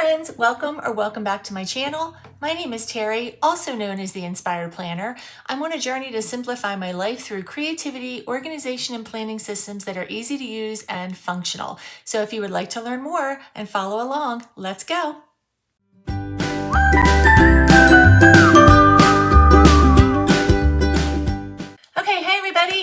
friends, welcome back to my channel. My name is Terry, also known as the Inspired Planner. I'm on a journey to simplify my life through creativity, organization, and planning systems that are easy to use and functional. So if you would like to learn more and follow along, let's go.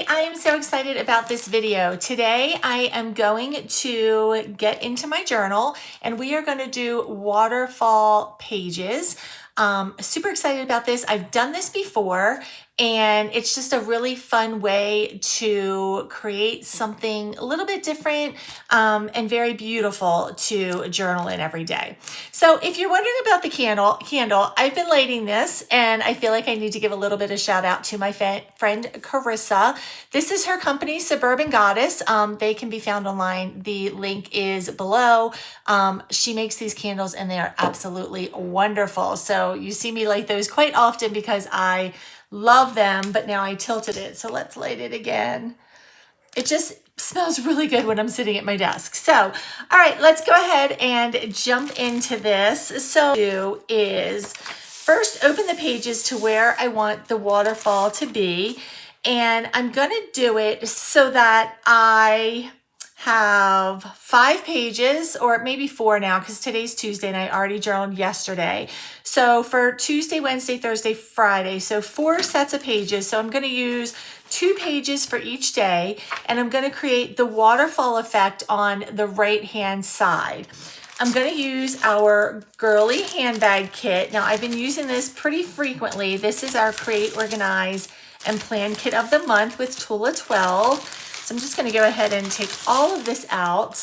I am so excited about this video. Today I am going to get into my journal and we are going to do waterfall pages. Super excited about this. I've done this before and it's just a really fun way to create something a little bit different and very beautiful to journal in every day. So if you're wondering about the candle, I've been lighting this and I feel like I need to give a little bit of shout out to my friend Carissa. This is her company, Suburban Goddess. They can be found online. The link is below. She makes these candles and they are absolutely wonderful. So you see me light those quite often because I love them, but now I tilted it. So let's light it again. It just smells really good when I'm sitting at my desk. So, all right, let's go ahead and jump into this. So do is first open the pages to where I want the waterfall to be. And I'm gonna do it so that I have 5 pages, or maybe 4 now because today's Tuesday and I already journaled yesterday. So for Tuesday, Wednesday, Thursday, Friday, so 4 sets of pages. So I'm going to use 2 pages for each day and I'm going to create the waterfall effect on the right hand side. I'm going to use our Girly Handbag Kit. Now I've been using this pretty frequently. This is our Create, Organize, and Plan Kit of the month with Tula 12. So I'm just going to go ahead and take all of this out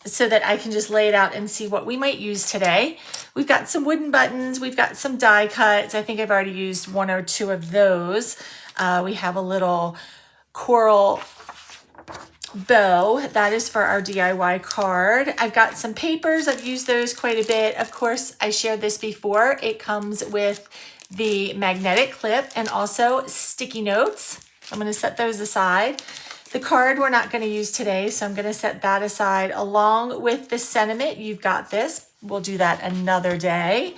so that I can just lay it out and see what we might use today. We've got some wooden buttons. We've got some die cuts. I think I've already used 1 or 2 of those. We have a little coral bow. That is for our DIY card. I've got some papers. I've used those quite a bit. Of course, I shared this before. It comes with the magnetic clip and also sticky notes. I'm going to set those aside. The card we're not going to use today, so I'm going to set that aside along with the sentiment. You've got this. We'll do that another day.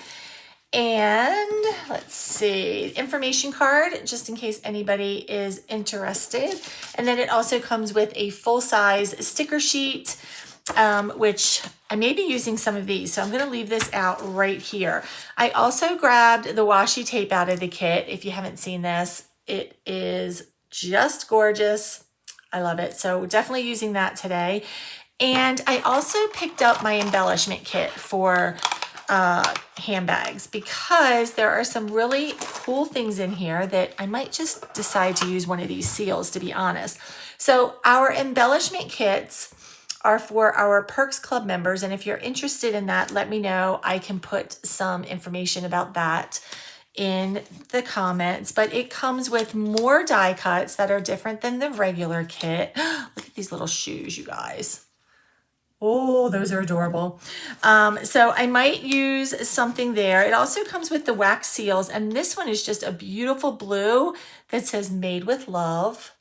And let's see, information card, just in case anybody is interested. And then it also comes with a full-size sticker sheet, which I may be using some of these. So I'm going to leave this out right here. I also grabbed the washi tape out of the kit. If you haven't seen this, it is just gorgeous. I love it. So definitely using that today. And I also picked up my embellishment kit for handbags because there are some really cool things in here that I might just decide to use one of these seals, to be honest. So our embellishment kits are for our Perks Club members. And if you're interested in that, let me know. I can put some information about that in the comments, but it comes with more die cuts that are different than the regular kit. Look at these little shoes, you guys. Oh, those are adorable. So I might use something there. It also comes with the wax seals, and this one is just a beautiful blue that says made with love.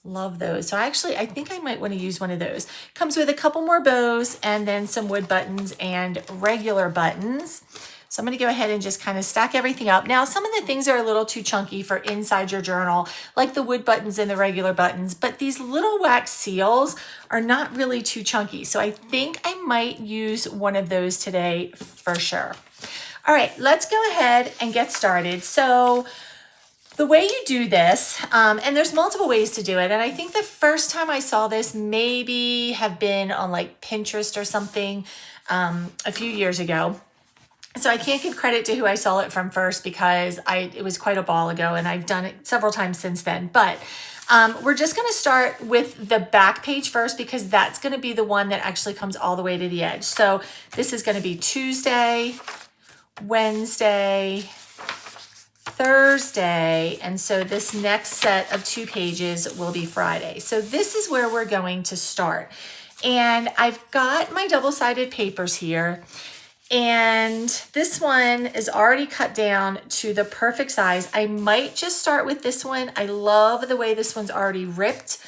Love those. So actually, I think I might want to use one of those. Comes with a couple more bows and then some wood buttons and regular buttons. So I'm going to go ahead and just kind of stack everything up. Now, some of the things are a little too chunky for inside your journal, like the wood buttons and the regular buttons, but these little wax seals are not really too chunky. So I think I might use one of those today for sure. All right, let's go ahead and get started. So the way you do this, and there's multiple ways to do it. And I think the first time I saw this maybe have been on like Pinterest or something a few years ago. So I can't give credit to who I saw it from first because it was quite a while ago and I've done it several times since then. But we're just going to start with the back page first because that's going to be the one that actually comes all the way to the edge. So this is going to be Tuesday, Wednesday, Thursday, and so this next set of 2 pages will be Friday. So this is where we're going to start. And I've got my double-sided papers here. And this one is already cut down to the perfect size. I might just start with this one. I love the way this one's already ripped.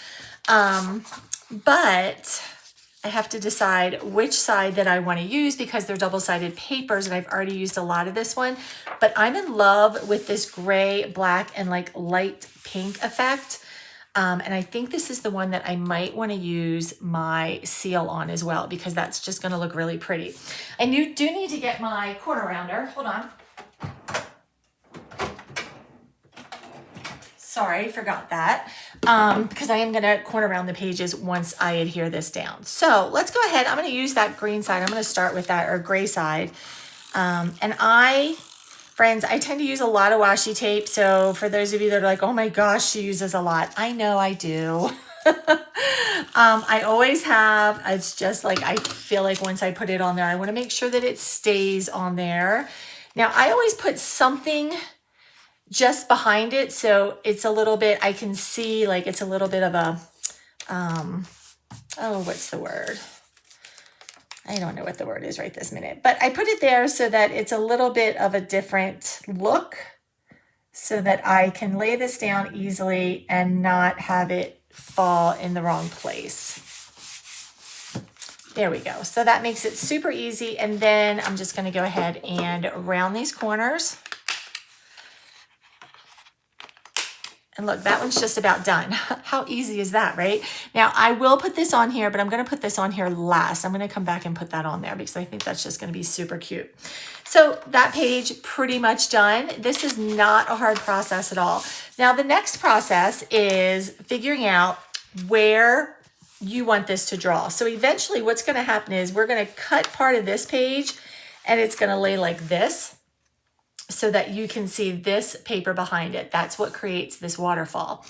But I have to decide which side that I want to use because they're double-sided papers and I've already used a lot of this one. But I'm in love with this gray, black, and like light pink effect. And I think this is the one that I might want to use my seal on as well because that's just going to look really pretty. I do need to get my corner rounder. Hold on. Sorry, forgot that. Because I am going to corner round the pages once I adhere this down. So let's go ahead. I'm going to use that green side. I'm going to start with that, or gray side. Friends, I tend to use a lot of washi tape. So for those of you that are like, oh my gosh, she uses a lot. I know I do. I always have. It's just like, I feel like once I put it on there, I want to make sure that it stays on there. Now, I always put something just behind it, so it's a little bit, I can see like it's a little bit of a, oh, what's the word? I don't know what the word is right this minute, but I put it there so that it's a little bit of a different look so that I can lay this down easily and not have it fall in the wrong place. There we go. So that makes it super easy. And then I'm just going to go ahead and round these corners. And look, that one's just about done. How easy is that, right? Now, I will put this on here, but I'm going to put this on here last. I'm going to come back and put that on there because I think that's just going to be super cute. So that page pretty much done. This is not a hard process at all. Now, the next process is figuring out where you want this to draw. So eventually what's going to happen is we're going to cut part of this page and it's going to lay like this, so that you can see this paper behind it. That's what creates this waterfall.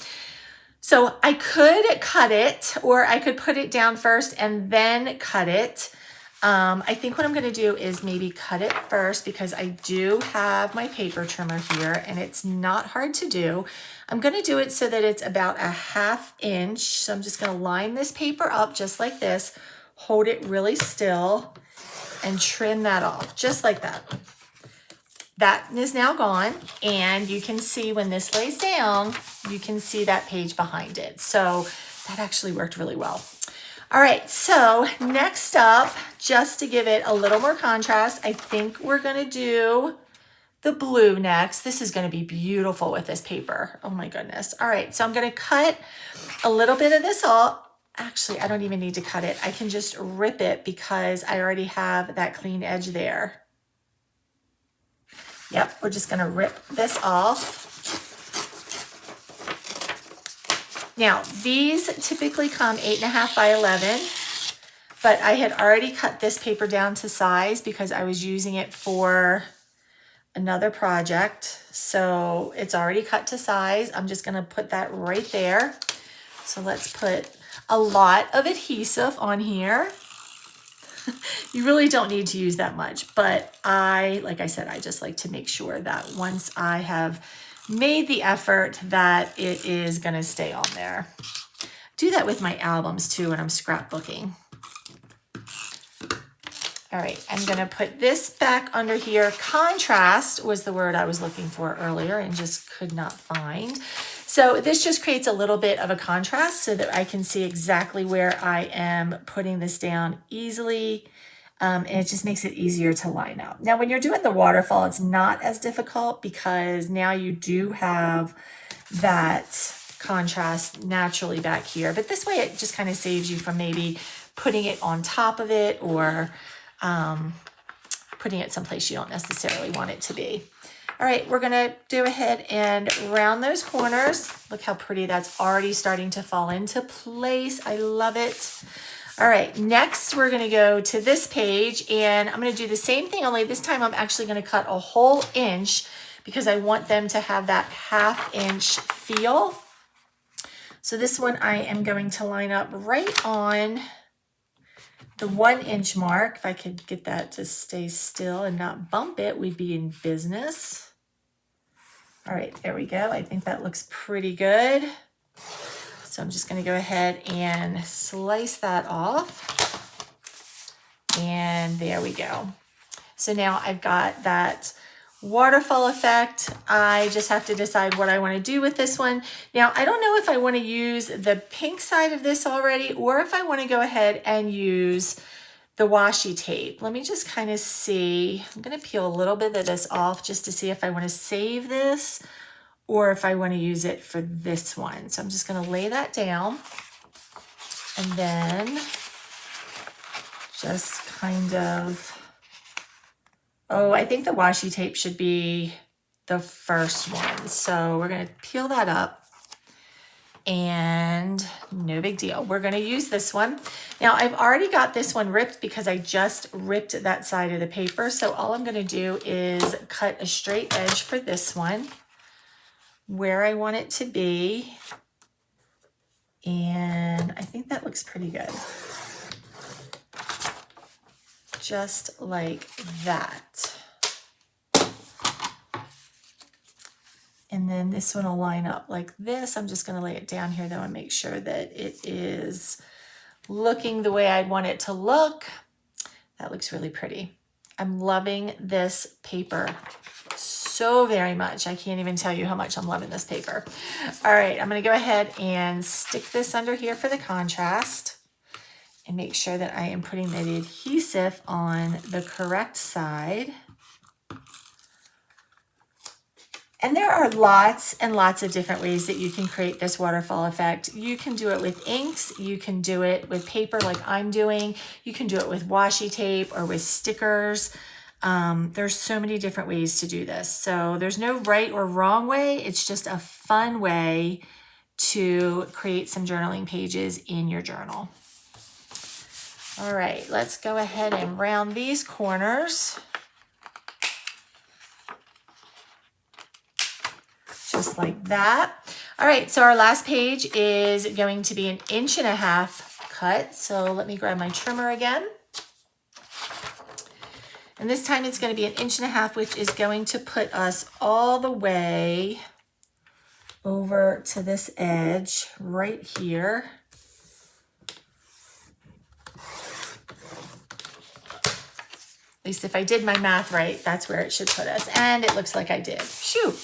So I could cut it, or I could put it down first and then cut it. I think what I'm gonna do is maybe cut it first because I do have my paper trimmer here and it's not hard to do. I'm gonna do it so that it's about a 1/2 inch. So I'm just gonna line this paper up just like this, hold it really still and trim that off just like that. That is now gone, and you can see when this lays down, you can see that page behind it. So that actually worked really well. All right, so next up, just to give it a little more contrast, I think we're gonna do the blue next. This is gonna be beautiful with this paper. Oh my goodness. All right, so I'm gonna cut a little bit of this off. Actually, I don't even need to cut it. I can just rip it because I already have that clean edge there. Yep, we're just gonna rip this off. Now, these typically come 8.5 by 11, but I had already cut this paper down to size because I was using it for another project. So it's already cut to size. I'm just gonna put that right there. So let's put a lot of adhesive on here. You really don't need to use that much, but like I said, I just like to make sure that once I have made the effort that it is gonna stay on there. Do that with my albums too when I'm scrapbooking. All right, I'm gonna put this back under here. Contrast was the word I was looking for earlier and just could not find. So this just creates a little bit of a contrast so that I can see exactly where I am putting this down easily. And it just makes it easier to line up. Now, when you're doing the waterfall, it's not as difficult because now you do have that contrast naturally back here. But this way, it just kind of saves you from maybe putting it on top of it or putting it someplace you don't necessarily want it to be. All right, we're gonna go ahead and round those corners. Look how pretty that's already starting to fall into place. I love it. All right, next we're gonna go to this page and I'm gonna do the same thing, only this time I'm actually gonna cut a whole inch because I want them to have that 1/2 inch feel. So this one I am going to line up right on the 1 inch mark. If I could get that to stay still and not bump it, we'd be in business. All right, there we go. I think that looks pretty good. So I'm just gonna go ahead and slice that off. And there we go. So now I've got that Waterfall effect, I just have to decide what I want to do with this one. Now, I don't know if I want to use the pink side of this already or if I want to go ahead and use the washi tape. Let me just kind of see. I'm going to peel a little bit of this off just to see if I want to save this or if I want to use it for this one. So I'm just going to lay that down and then just kind of, oh, I think the washi tape should be the first one. So we're going to peel that up and no big deal. We're going to use this one. Now I've already got this one ripped because I just ripped that side of the paper. So all I'm going to do is cut a straight edge for this one where I want it to be. And I think that looks pretty good. Just like that. And then this one will line up like this. I'm just going to lay it down here though and make sure that it is looking the way I'd want it to look. That looks really pretty. I'm loving this paper so very much. I can't even tell you how much I'm loving this paper. All right, I'm going to go ahead and stick this under here for the contrast and make sure that I am putting the adhesive on the correct side. And there are lots and lots of different ways that you can create this waterfall effect. You can do it with inks, you can do it with paper like I'm doing, you can do it with washi tape or with stickers. There's so many different ways to do this. So there's no right or wrong way, it's just a fun way to create some journaling pages in your journal. All right, let's go ahead and round these corners. Just like that. All right, so our last page is going to be 1.5 inches cut. So let me grab my trimmer again. And this time it's going to be 1.5 inches, which is going to put us all the way over to this edge right here. At least if I did my math right, that's where it should put us. And it looks like I did. Shoo.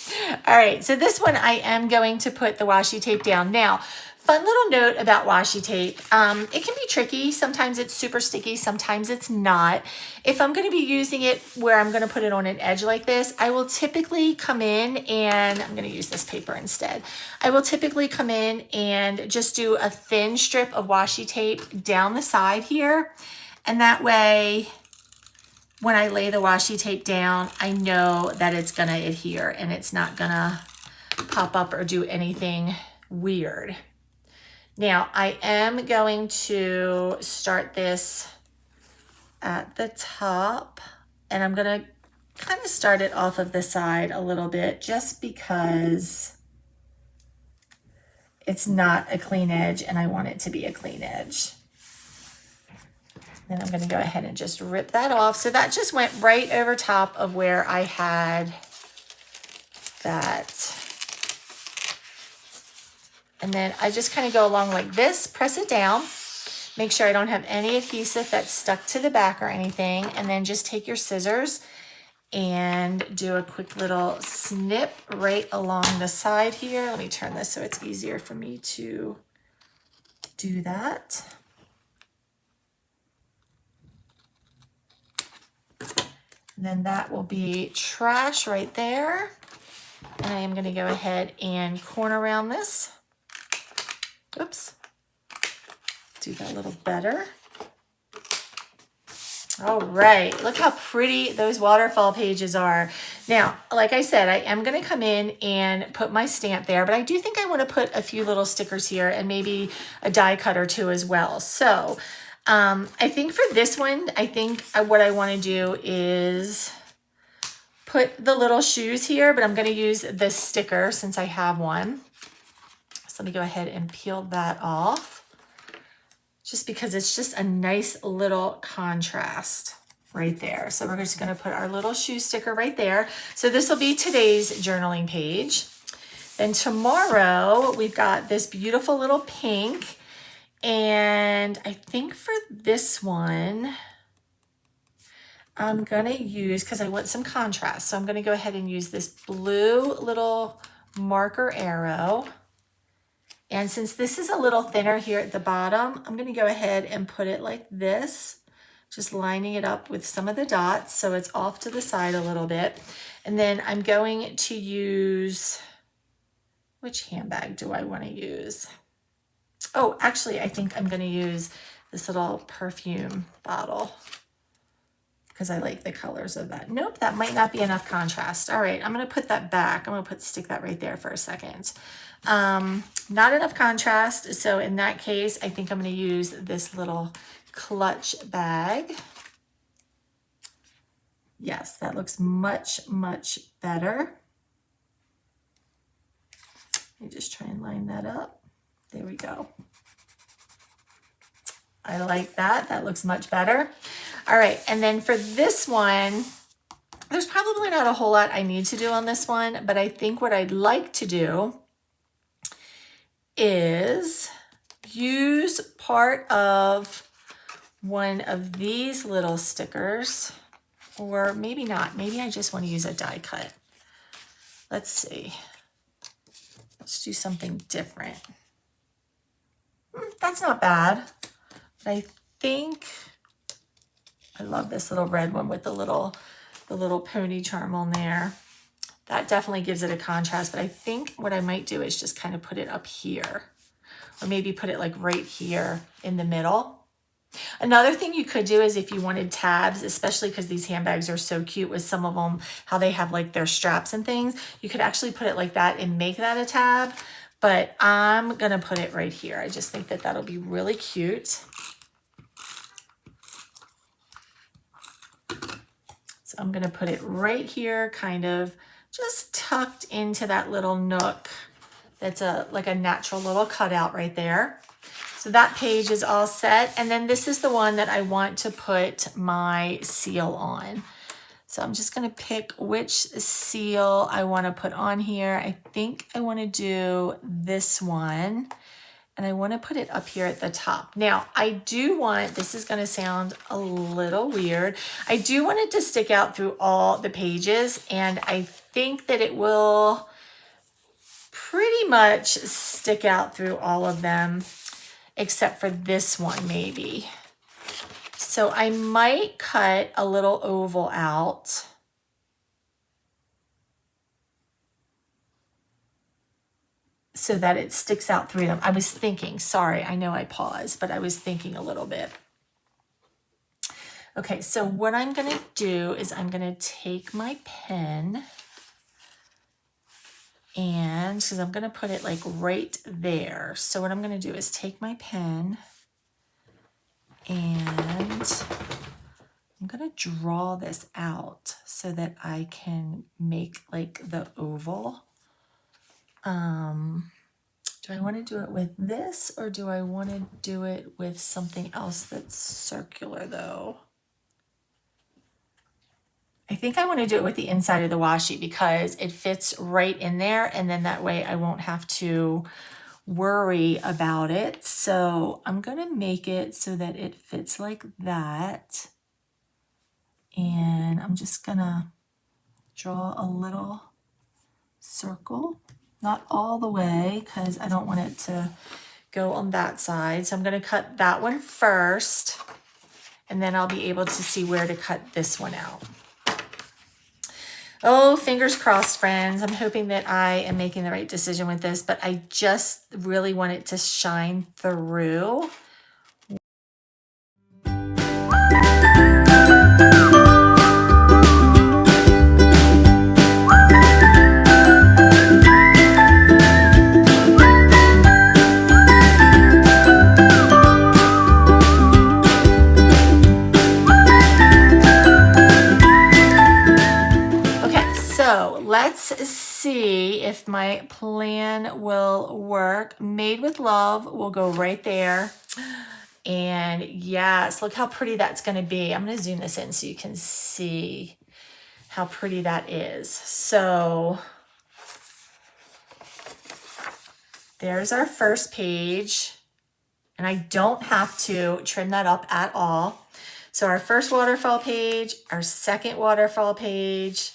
All right, so this one I am going to put the washi tape down. Now, fun little note about washi tape. It can be tricky. Sometimes it's super sticky, sometimes it's not. If I'm going to be using it where I'm going to put it on an edge like this, I will typically come in and I'm going to use this paper instead. I will typically come in and just do a thin strip of washi tape down the side here. And that way, when I lay the washi tape down, I know that it's gonna adhere and it's not gonna pop up or do anything weird. Now, I am going to start this at the top and I'm gonna kind of start it off of the side a little bit just because it's not a clean edge and I want it to be a clean edge. Then I'm going to go ahead and just rip that off. So that just went right over top of where I had that. And then I just kind of go along like this, press it down, make sure I don't have any adhesive that's stuck to the back or anything. And then just take your scissors and do a quick little snip right along the side here. Let me turn this so it's easier for me to do that. And then that will be trash right there. And I am going to go ahead and corner around this. Oops. Do that a little better. All right, look how pretty those waterfall pages are. Now, like I said, I am going to come in and put my stamp there, but I do think I want to put a few little stickers here and maybe a die cut or two as well. So I think for this one, I think what I want to do is put the little shoes here, but I'm going to use this sticker since I have one. So let me go ahead and peel that off just because it's just a nice little contrast right there. So we're just going to put our little shoe sticker right there. So this will be today's journaling page. Then tomorrow we've got this beautiful little pink. And I think for this one, I'm gonna use, because I want some contrast, so I'm gonna go ahead and use this blue little marker arrow. And since this is a little thinner here at the bottom, I'm gonna go ahead and put it like this, just lining it up with some of the dots so it's off to the side a little bit. And then I'm going to use, which handbag do I wanna use? Oh, actually, I think I'm gonna use this little perfume bottle because I like the colors of that. Nope, that might not be enough contrast. All right, I'm gonna put that back. I'm gonna stick that right there for a second. Not enough contrast, so in that case, I think I'm gonna use this little clutch bag. Yes, that looks much, much better. Let me just try and line that up. There we go. I like that. That looks much better. All right, and then for this one, there's probably not a whole lot I need to do on this one, but I think what I'd like to do is use part of one of these little stickers, or maybe not. Maybe I just want to use a die cut. Let's see. Let's do something different. That's not bad. But I think I love this little red one with the little pony charm on there. That definitely gives it a contrast, but I think what I might do is just kind of put it up here, or maybe put it like right here in the middle. Another thing you could do is if you wanted tabs, especially because these handbags are so cute with some of them, how they have like their straps and things, you could actually put it like that and make that a tab, but I'm gonna put it right here. I just think that that'll be really cute. So I'm gonna put it right here, kind of just tucked into that little nook. That's like a natural little cutout right there. So that page is all set. And then this is the one that I want to put my seal on. So I'm just gonna pick which seal I wanna put on here. I think I wanna do this one. And I wanna put it up here at the top. Now, I do want, this is gonna sound a little weird, I do want it to stick out through all the pages, and I think that it will pretty much stick out through all of them, except for this one maybe. So I might cut a little oval out. So that it sticks out through them. I was thinking, sorry, I know I paused, but I was thinking a little bit. Okay, so what I'm gonna do is I'm gonna take my pen, and because I'm gonna put it like right there. So what I'm gonna do is take my pen and I'm gonna draw this out so that I can make like the oval. Do I want to do it with this, or do I want to do it with something else that's circular though? I think I want to do it with the inside of the washi because it fits right in there, and then that way I won't have to worry about it. So I'm going to make it so that it fits like that. And I'm just going to draw a little circle. Not all the way because I don't want it to go on that side. So I'm going to cut that one first, and then I'll be able to see where to cut this one out. Oh, fingers crossed, friends. I'm hoping that I am making the right decision with this, but I just really want it to shine through. Let's see if my plan will work. Made with Love will go right there. And yes, look how pretty that's going to be. I'm going to zoom this in so you can see how pretty that is. So there's our first page. And I don't have to trim that up at all. So our first waterfall page, our second waterfall page,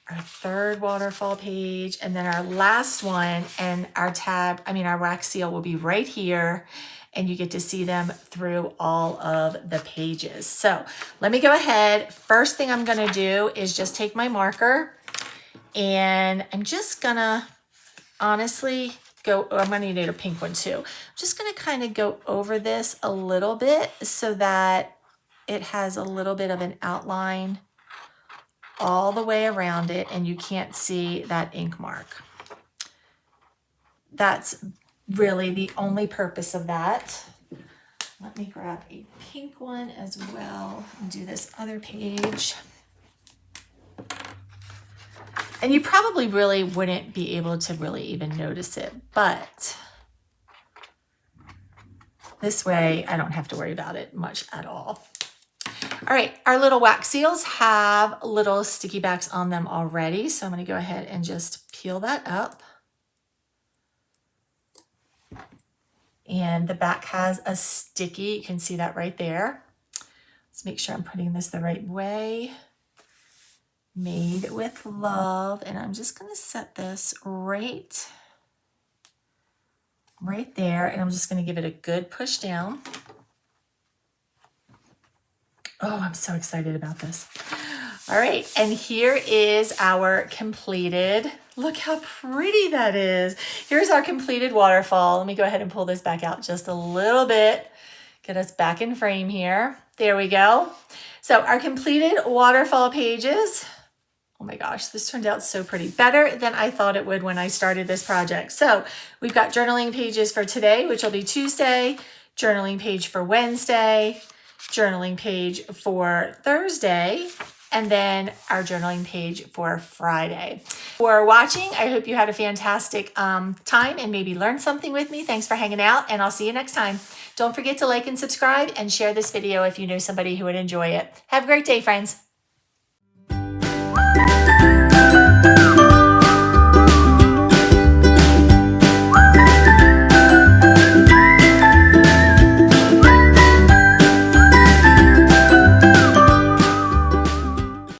our third waterfall page, and then our last one, and our our wax seal will be right here, and you get to see them through all of the pages. So let me go ahead. First thing I'm gonna do is just take my marker, and I'm just gonna honestly I'm gonna need a pink one too. I'm just gonna kind of go over this a little bit so that it has a little bit of an outline all the way around it and you can't see that ink mark. That's really the only purpose of that. Let me grab a pink one as well and do this other page. And you probably really wouldn't be able to really even notice it, but this way I don't have to worry about it much at all. All right, our little wax seals have little sticky backs on them already, so I'm going to go ahead and just peel that up. And the back has a sticky, you can see that right there. Let's make sure I'm putting this the right way. Made with love, and I'm just going to set this right there, and I'm just going to give it a good push down. Oh, I'm so excited about this. All right, and here is our completed, look how pretty that is. Here's our completed waterfall. Let me go ahead and pull this back out just a little bit. Get us back in frame here. There we go. So our completed waterfall pages. Oh my gosh, this turned out so pretty. Better than I thought it would when I started this project. So we've got journaling pages for today, which will be Tuesday, journaling page for Wednesday, journaling page for Thursday, and then our journaling page for Friday. For watching, I hope you had a fantastic time and maybe learned something with me. Thanks for hanging out, and I'll see you next time. Don't forget to like and subscribe and share this video if you know somebody who would enjoy it. Have a great day, friends.